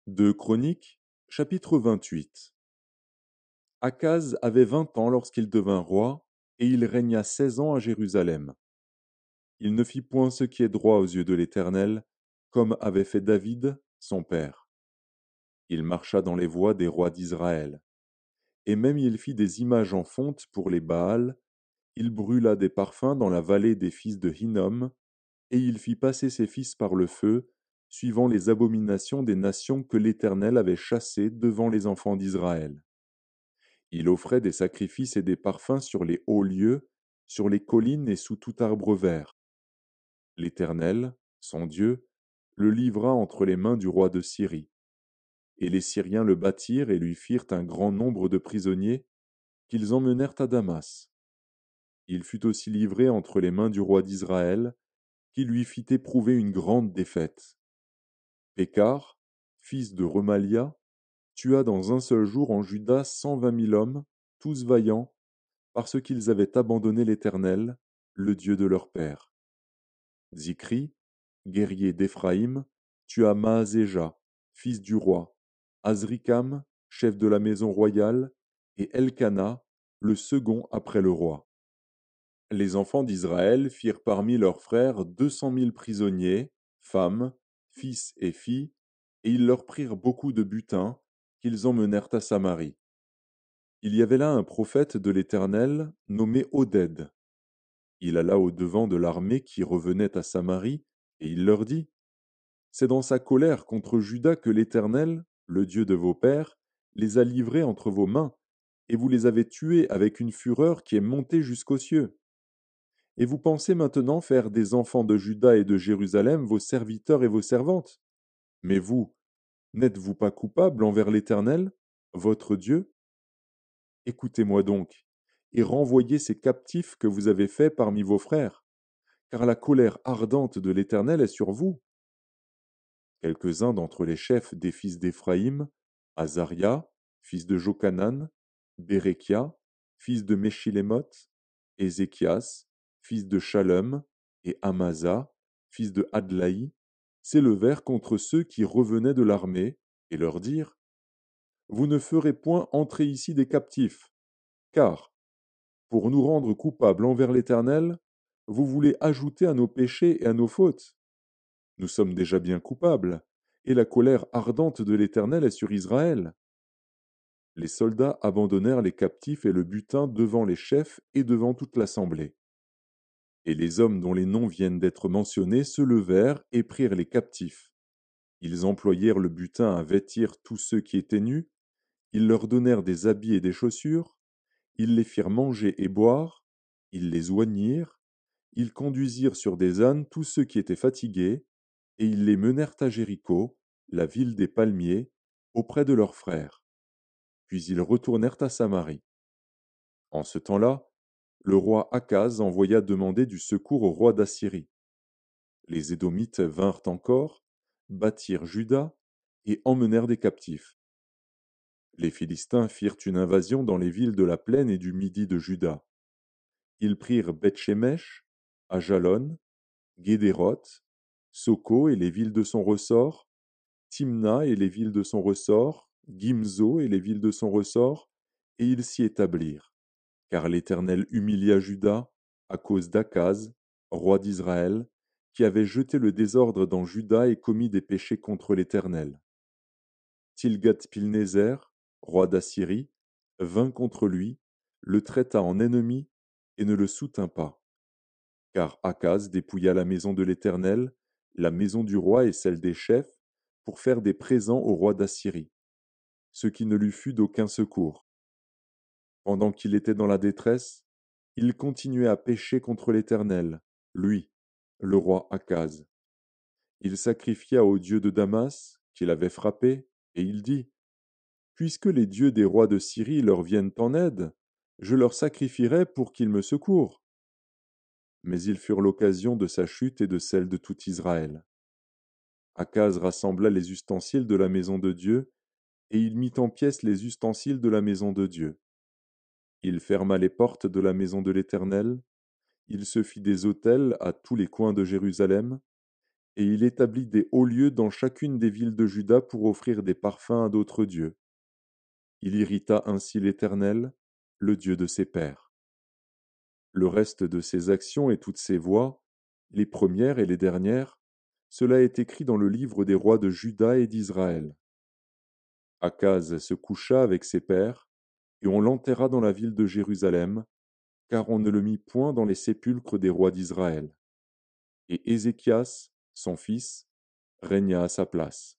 Deux Chroniques, chapitre 28. Akaz avait 20 ans lorsqu'il devint roi, et il régna 16 ans à Jérusalem. Il ne fit point ce qui est droit aux yeux de l'Éternel, comme avait fait David, son père. Il marcha dans les voies des rois d'Israël. Et même il fit des images en fonte pour les Baals, il brûla des parfums dans la vallée des fils de Hinnom, et il fit passer ses fils par le feu, suivant les abominations des nations que l'Éternel avait chassées devant les enfants d'Israël. Il offrait des sacrifices et des parfums sur les hauts lieux, sur les collines et sous tout arbre vert. L'Éternel, son Dieu, le livra entre les mains du roi de Syrie. Et les Syriens le battirent et lui firent un grand nombre de prisonniers, qu'ils emmenèrent à Damas. Il fut aussi livré entre les mains du roi d'Israël, qui lui fit éprouver une grande défaite. Pécar, fils de Remalia, tua dans un seul jour en Juda 120 000 hommes, tous vaillants, parce qu'ils avaient abandonné l'Éternel, le Dieu de leur père. Zikri, guerrier d'Éphraïm, tua Maazéja, fils du roi, Azrikam, chef de la maison royale, et Elkana, le second après le roi. Les enfants d'Israël firent parmi leurs frères 200 000 prisonniers, femmes, fils et filles, et ils leur prirent beaucoup de butin, qu'ils emmenèrent à Samarie. Il y avait là un prophète de l'Éternel, nommé Oded. Il alla au-devant de l'armée qui revenait à Samarie, et il leur dit: C'est dans sa colère contre Juda que l'Éternel, le Dieu de vos pères, les a livrés entre vos mains, et vous les avez tués avec une fureur qui est montée jusqu'aux cieux. Et vous pensez maintenant faire des enfants de Juda et de Jérusalem vos serviteurs et vos servantes. Mais vous, n'êtes-vous pas coupables envers l'Éternel, votre Dieu? Écoutez-moi donc, et renvoyez ces captifs que vous avez faits parmi vos frères, car la colère ardente de l'Éternel est sur vous. Quelques-uns d'entre les chefs des fils d'Éphraïm, Azaria, fils de Jochanan, Bérekia, fils de Meshilémoth, Ézéchias, fils de Shallum, et Amasa, fils de Hadlaï, s'élevèrent contre ceux qui revenaient de l'armée, et leur dirent: Vous ne ferez point entrer ici des captifs, car, pour nous rendre coupables envers l'Éternel, vous voulez ajouter à nos péchés et à nos fautes. Nous sommes déjà bien coupables, et la colère ardente de l'Éternel est sur Israël. Les soldats abandonnèrent les captifs et le butin devant les chefs et devant toute l'assemblée. Et les hommes dont les noms viennent d'être mentionnés se levèrent et prirent les captifs. Ils employèrent le butin à vêtir tous ceux qui étaient nus, ils leur donnèrent des habits et des chaussures, ils les firent manger et boire, ils les oignirent, ils conduisirent sur des ânes tous ceux qui étaient fatigués, et ils les menèrent à Jéricho, la ville des palmiers, auprès de leurs frères. Puis ils retournèrent à Samarie. En ce temps-là, le roi Akaz envoya demander du secours au roi d'Assyrie. Les Édomites vinrent encore, battirent Juda et emmenèrent des captifs. Les Philistins firent une invasion dans les villes de la plaine et du midi de Juda. Ils prirent Beth-Shemesh, Ajalon, Guédéroth, Soko et les villes de son ressort, Timna et les villes de son ressort, Gimzo et les villes de son ressort, et ils s'y établirent. Car l'Éternel humilia Juda à cause d'Akaz, roi d'Israël, qui avait jeté le désordre dans Juda et commis des péchés contre l'Éternel. Tilgat-Pilnézer, roi d'Assyrie, vint contre lui, le traita en ennemi et ne le soutint pas. Car Akaz dépouilla la maison de l'Éternel, la maison du roi et celle des chefs, pour faire des présents au roi d'Assyrie, ce qui ne lui fut d'aucun secours. Pendant qu'il était dans la détresse, il continuait à pécher contre l'Éternel, lui, le roi Akaz. Il sacrifia aux dieux de Damas, qu'il avait frappé, et il dit: Puisque les dieux des rois de Syrie leur viennent en aide, je leur sacrifierai pour qu'ils me secourent. Mais ils furent l'occasion de sa chute et de celle de tout Israël. Akaz rassembla les ustensiles de la maison de Dieu, et il mit en pièces les ustensiles de la maison de Dieu. Il ferma les portes de la maison de l'Éternel, il se fit des autels à tous les coins de Jérusalem, et il établit des hauts lieux dans chacune des villes de Juda pour offrir des parfums à d'autres dieux. Il irrita ainsi l'Éternel, le Dieu de ses pères. Le reste de ses actions et toutes ses voies, les premières et les dernières, cela est écrit dans le livre des rois de Juda et d'Israël. Akaz se coucha avec ses pères, et on l'enterra dans la ville de Jérusalem, car on ne le mit point dans les sépulcres des rois d'Israël. Et Ézéchias, son fils, régna à sa place.